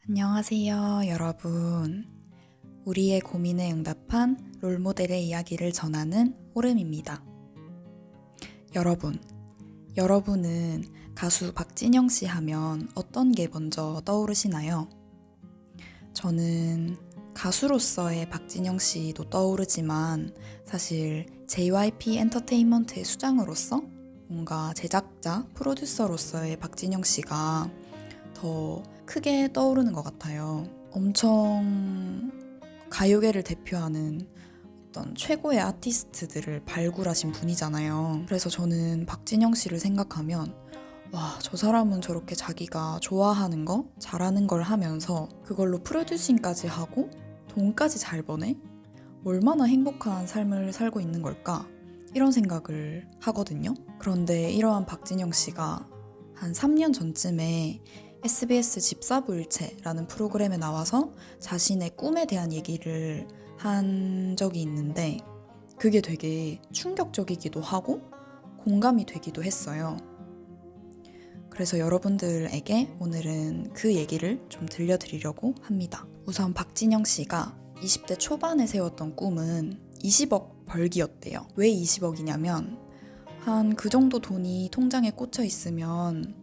안녕하세요, 여러분. 우리의 고민에 응답한 롤모델의 이야기를 전하는 오름입니다. 여러분은 가수 박진영 씨 하면 어떤 게 먼저 떠오르시나요? 저는 가수로서의 박진영 씨도 떠오르지만 사실 JYP 엔터테인먼트의 수장으로서 뭔가 제작자, 프로듀서로서의 박진영 씨가 더 크게 떠오르는 것 같아요. 엄청 가요계를 대표하는 어떤 최고의 아티스트들을 발굴하신 분이잖아요. 그래서 저는 박진영 씨를 생각하면 와, 저 사람은 저렇게 자기가 좋아하는 거, 잘하는 걸 하면서 그걸로 프로듀싱까지 하고 돈까지 잘 버네? 얼마나 행복한 삶을 살고 있는 걸까? 이런 생각을 하거든요. 그런데 이러한 박진영 씨가 한 3년 전쯤에 SBS 집사부일체라는 프로그램에 나와서 자신의 꿈에 대한 얘기를 한 적이 있는데 그게 되게 충격적이기도 하고 공감이 되기도 했어요. 그래서 여러분들에게 오늘은 그 얘기를 좀 들려드리려고 합니다. 우선 박진영 씨가 20대 초반에 세웠던 꿈은 20억 벌기였대요. 왜 20억이냐면 한 그 정도 돈이 통장에 꽂혀 있으면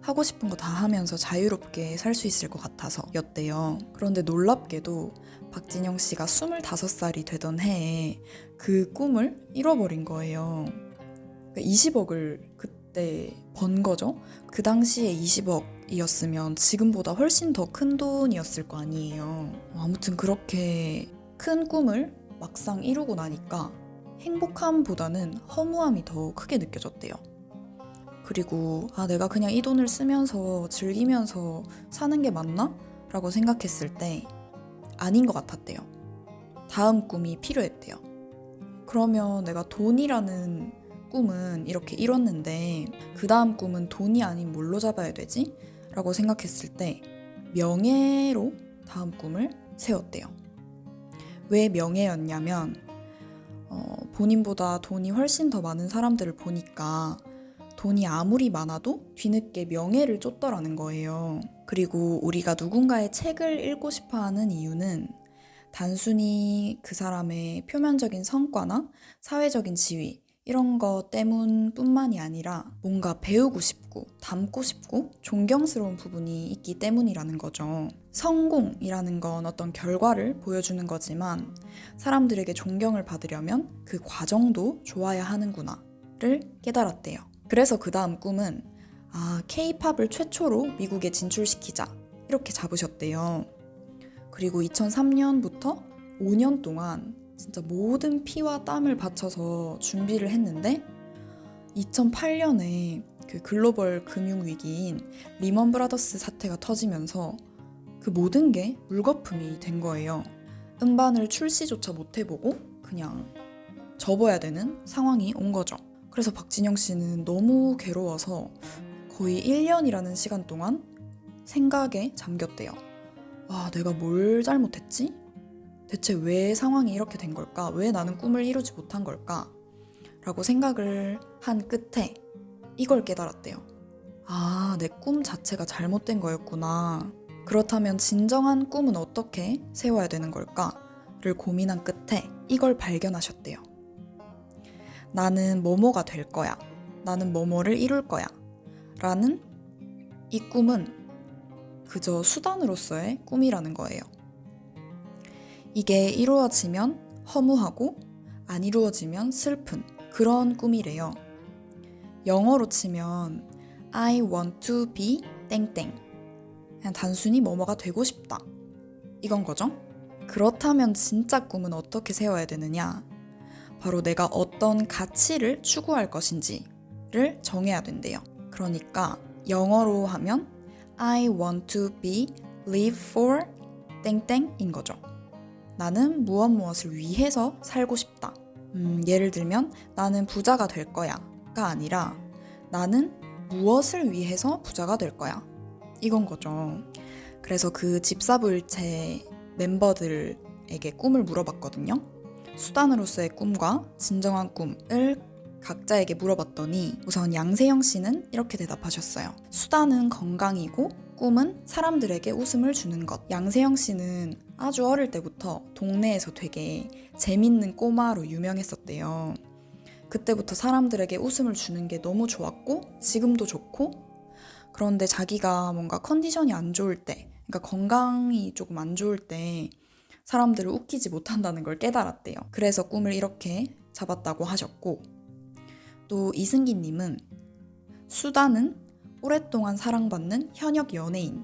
하고 싶은 거 다 하면서 자유롭게 살 수 있을 것 같아서 였대요. 그런데 놀랍게도 박진영 씨가 25살이 되던 해에 그 꿈을 잃어버린 거예요. 20억을 그때 번 거죠. 그 당시에 20억이었으면 지금보다 훨씬 더 큰 돈이었을 거 아니에요. 아무튼 그렇게 큰 꿈을 막상 이루고 나니까 행복함보다는 허무함이 더 크게 느껴졌대요. 그리고 내가 그냥 이 돈을 쓰면서 즐기면서 사는 게 맞나? 라고 생각했을 때 아닌 것 같았대요. 다음 꿈이 필요했대요. 그러면 내가 돈이라는 꿈은 이렇게 이뤘는데 그 다음 꿈은 돈이 아닌 뭘로 잡아야 되지? 라고 생각했을 때 명예로 다음 꿈을 세웠대요. 왜 명예였냐면 본인보다 돈이 훨씬 더 많은 사람들을 보니까 돈이 아무리 많아도 뒤늦게 명예를 쫓더라는 거예요. 그리고 우리가 누군가의 책을 읽고 싶어 하는 이유는 단순히 그 사람의 표면적인 성과나 사회적인 지위 이런 것 때문뿐만이 아니라 뭔가 배우고 싶고 닮고 싶고 존경스러운 부분이 있기 때문이라는 거죠. 성공이라는 건 어떤 결과를 보여주는 거지만 사람들에게 존경을 받으려면 그 과정도 좋아야 하는구나를 깨달았대요. 그래서 그 다음 꿈은 K-팝을 최초로 미국에 진출시키자 이렇게 잡으셨대요. 그리고 2003년부터 5년 동안 진짜 모든 피와 땀을 바쳐서 준비를 했는데 2008년에 그 글로벌 금융위기인 리먼 브라더스 사태가 터지면서 그 모든 게 물거품이 된 거예요. 음반을 출시조차 못 해보고 그냥 접어야 되는 상황이 온 거죠. 그래서 박진영 씨는 너무 괴로워서 거의 1년이라는 시간 동안 생각에 잠겼대요. 내가 뭘 잘못했지? 대체 왜 상황이 이렇게 된 걸까? 왜 나는 꿈을 이루지 못한 걸까? 라고 생각을 한 끝에 이걸 깨달았대요. 내 꿈 자체가 잘못된 거였구나. 그렇다면 진정한 꿈은 어떻게 세워야 되는 걸까? 를 고민한 끝에 이걸 발견하셨대요. 나는 뭐뭐가 될 거야. 나는 뭐뭐를 이룰 거야. 라는 이 꿈은 그저 수단으로서의 꿈이라는 거예요. 이게 이루어지면 허무하고 안 이루어지면 슬픈 그런 꿈이래요. 영어로 치면 I want to be 땡땡. 그냥 단순히 뭐뭐가 되고 싶다. 이건 거죠. 그렇다면 진짜 꿈은 어떻게 세워야 되느냐? 바로 내가 어떤 가치를 추구할 것인지를 정해야 된대요. 그러니까 영어로 하면 I want to be live for 땡땡인 거죠. 나는 무엇을 위해서 살고 싶다. 예를 들면 나는 부자가 될 거야가 아니라 나는 무엇을 위해서 부자가 될 거야. 이건 거죠. 그래서 그 집사부일체 멤버들에게 꿈을 물어봤거든요. 수단으로서의 꿈과 진정한 꿈을 각자에게 물어봤더니 우선 양세형 씨는 이렇게 대답하셨어요. 수단은 건강이고 꿈은 사람들에게 웃음을 주는 것. 양세형 씨는 아주 어릴 때부터 동네에서 되게 재밌는 꼬마로 유명했었대요. 그때부터 사람들에게 웃음을 주는 게 너무 좋았고 지금도 좋고, 그런데 자기가 뭔가 컨디션이 안 좋을 때, 그러니까 건강이 조금 안 좋을 때 사람들을 웃기지 못한다는 걸 깨달았대요. 그래서 꿈을 이렇게 잡았다고 하셨고, 또 이승기님은 수다는 오랫동안 사랑받는 현역 연예인,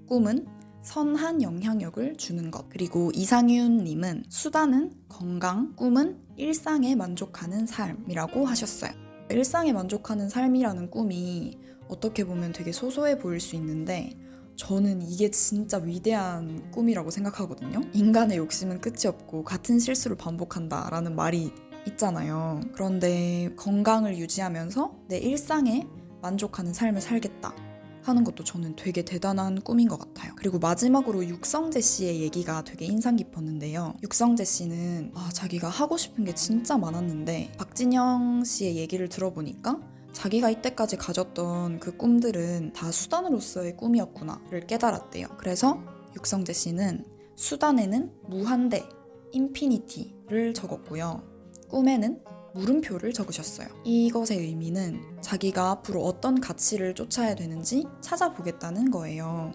꿈은 선한 영향력을 주는 것. 그리고 이상윤님은 수다는 건강, 꿈은 일상에 만족하는 삶이라고 하셨어요. 일상에 만족하는 삶이라는 꿈이 어떻게 보면 되게 소소해 보일 수 있는데 저는 이게 진짜 위대한 꿈이라고 생각하거든요. 인간의 욕심은 끝이 없고 같은 실수를 반복한다라는 말이 있잖아요. 그런데 건강을 유지하면서 내 일상에 만족하는 삶을 살겠다 하는 것도 저는 되게 대단한 꿈인 것 같아요. 그리고 마지막으로 육성재 씨의 얘기가 되게 인상 깊었는데요. 육성재 씨는 자기가 하고 싶은 게 진짜 많았는데 박진영 씨의 얘기를 들어보니까 자기가 이때까지 가졌던 그 꿈들은 다 수단으로서의 꿈이었구나를 깨달았대요. 그래서 육성재 씨는 수단에는 무한대, 인피니티를 적었고요. 꿈에는 물음표를 적으셨어요. 이것의 의미는 자기가 앞으로 어떤 가치를 쫓아야 되는지 찾아보겠다는 거예요.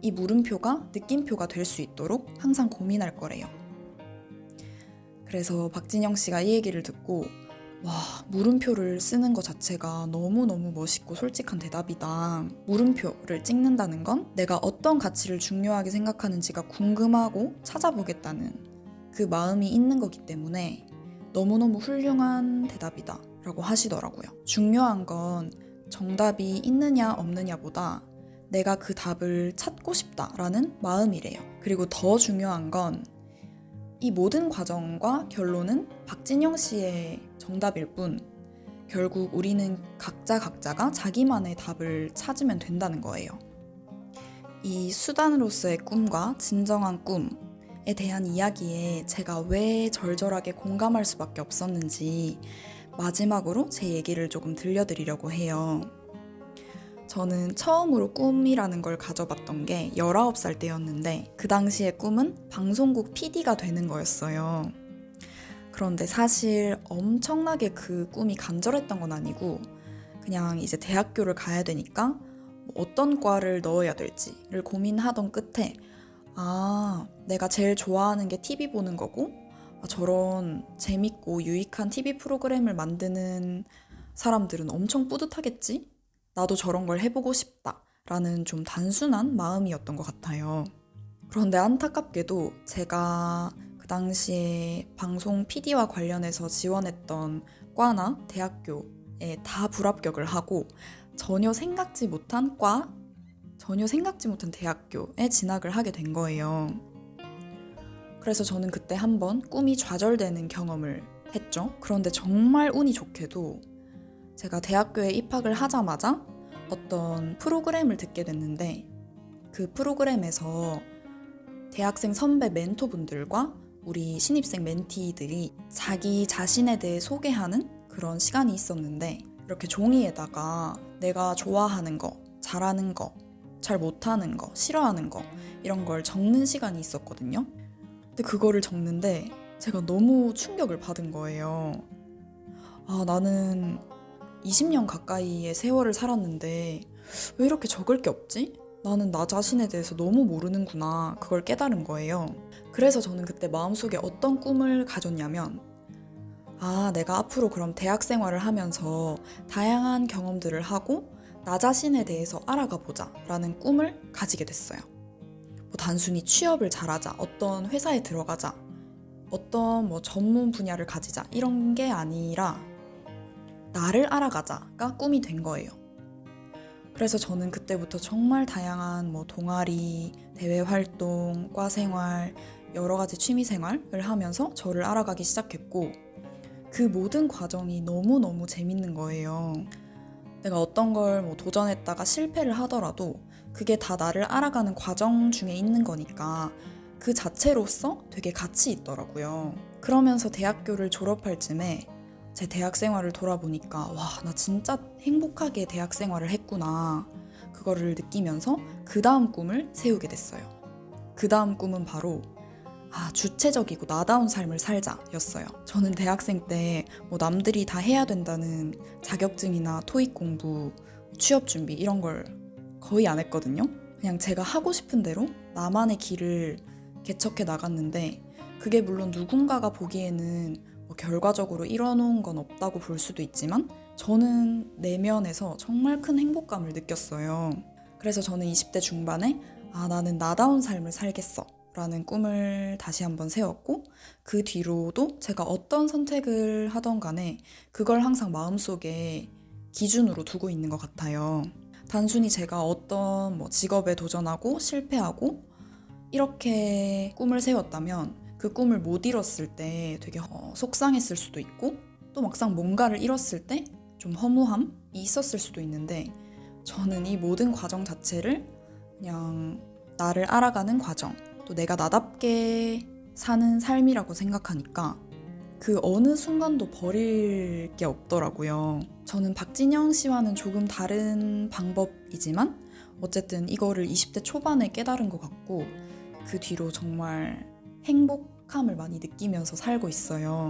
이 물음표가 느낌표가 될 수 있도록 항상 고민할 거래요. 그래서 박진영 씨가 이 얘기를 듣고 와, 물음표를 쓰는 것 자체가 너무너무 멋있고 솔직한 대답이다. 물음표를 찍는다는 건 내가 어떤 가치를 중요하게 생각하는지가 궁금하고 찾아보겠다는 그 마음이 있는 거기 때문에 너무너무 훌륭한 대답이다 라고 하시더라고요. 중요한 건 정답이 있느냐 없느냐보다 내가 그 답을 찾고 싶다라는 마음이래요. 그리고 더 중요한 건 이 모든 과정과 결론은 박진영 씨의 정답일 뿐 결국 우리는 각자가 자기만의 답을 찾으면 된다는 거예요. 이 수단으로서의 꿈과 진정한 꿈에 대한 이야기에 제가 왜 절절하게 공감할 수밖에 없었는지 마지막으로 제 얘기를 조금 들려드리려고 해요. 저는 처음으로 꿈이라는 걸 가져봤던 게 19살 때였는데 그 당시에 꿈은 방송국 PD가 되는 거였어요. 그런데 사실 엄청나게 그 꿈이 간절했던 건 아니고 그냥 이제 대학교를 가야 되니까 어떤 과를 넣어야 될지를 고민하던 끝에 내가 제일 좋아하는 게 TV 보는 거고 저런 재밌고 유익한 TV 프로그램을 만드는 사람들은 엄청 뿌듯하겠지? 나도 저런 걸 해보고 싶다 라는 좀 단순한 마음이었던 것 같아요. 그런데 안타깝게도 제가 그 당시에 방송 PD와 관련해서 지원했던 과나 대학교에 다 불합격을 하고 전혀 생각지 못한 과, 전혀 생각지 못한 대학교에 진학을 하게 된 거예요. 그래서 저는 그때 한번 꿈이 좌절되는 경험을 했죠. 그런데 정말 운이 좋게도 제가 대학교에 입학을 하자마자 어떤 프로그램을 듣게 됐는데 그 프로그램에서 대학생 선배 멘토분들과 우리 신입생 멘티들이 자기 자신에 대해 소개하는 그런 시간이 있었는데 이렇게 종이에다가 내가 좋아하는 거, 잘하는 거, 잘 못하는 거, 싫어하는 거 이런 걸 적는 시간이 있었거든요. 근데 그거를 적는데 제가 너무 충격을 받은 거예요. 나는 20년 가까이의 세월을 살았는데 왜 이렇게 적을 게 없지? 나는 나 자신에 대해서 너무 모르는구나. 그걸 깨달은 거예요. 그래서 저는 그때 마음속에 어떤 꿈을 가졌냐면 내가 앞으로 그럼 대학 생활을 하면서 다양한 경험들을 하고 나 자신에 대해서 알아가 보자 라는 꿈을 가지게 됐어요. 단순히 취업을 잘하자, 어떤 회사에 들어가자, 어떤 전문 분야를 가지자 이런 게 아니라 나를 알아가자가 꿈이 된 거예요. 그래서 저는 그때부터 정말 다양한 동아리, 대외 활동, 과 생활, 여러 가지 취미 생활을 하면서 저를 알아가기 시작했고 그 모든 과정이 너무너무 재밌는 거예요. 내가 어떤 걸 도전했다가 실패를 하더라도 그게 다 나를 알아가는 과정 중에 있는 거니까 그 자체로서 되게 가치 있더라고요. 그러면서 대학교를 졸업할 쯤에 제 대학 생활을 돌아보니까 나 진짜 행복하게 대학 생활을 했구나. 그거를 느끼면서 그 다음 꿈을 세우게 됐어요. 그 다음 꿈은 바로 주체적이고 나다운 삶을 살자 였어요. 저는 대학생 때 뭐 남들이 다 해야 된다는 자격증이나 토익 공부, 취업 준비 이런 걸 거의 안 했거든요. 그냥 제가 하고 싶은 대로 나만의 길을 개척해 나갔는데, 그게 물론 누군가가 보기에는 뭐 결과적으로 이뤄놓은 건 없다고 볼 수도 있지만 저는 내면에서 정말 큰 행복감을 느꼈어요. 그래서 저는 20대 중반에 나는 나다운 삶을 살겠어 라는 꿈을 다시 한번 세웠고, 그 뒤로도 제가 어떤 선택을 하던 간에 그걸 항상 마음속에 기준으로 두고 있는 것 같아요. 단순히 제가 어떤 직업에 도전하고 실패하고 이렇게 꿈을 세웠다면 그 꿈을 못 이뤘을 때 되게 속상했을 수도 있고, 또 막상 뭔가를 이뤘을 때 좀 허무함이 있었을 수도 있는데, 저는 이 모든 과정 자체를 그냥 나를 알아가는 과정, 또 내가 나답게 사는 삶이라고 생각하니까 그 어느 순간도 버릴 게 없더라고요. 저는 박진영 씨와는 조금 다른 방법이지만 어쨌든 이거를 20대 초반에 깨달은 것 같고, 그 뒤로 정말 행복함을 많이 느끼면서 살고 있어요.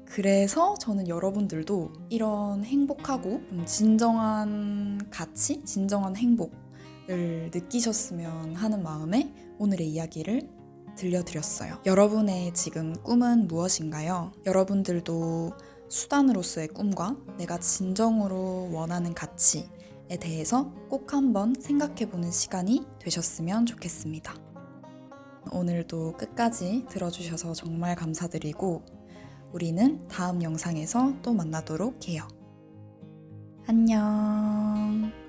그래서 저는 여러분들도 이런 행복하고 좀 진정한 가치, 진정한 행복을 느끼셨으면 하는 마음에 오늘의 이야기를 들려드렸어요. 여러분의 지금 꿈은 무엇인가요? 여러분들도 수단으로서의 꿈과 내가 진정으로 원하는 가치에 대해서 꼭 한번 생각해보는 시간이 되셨으면 좋겠습니다. 오늘도 끝까지 들어주셔서 정말 감사드리고, 우리는 다음 영상에서 또 만나도록 해요. 안녕.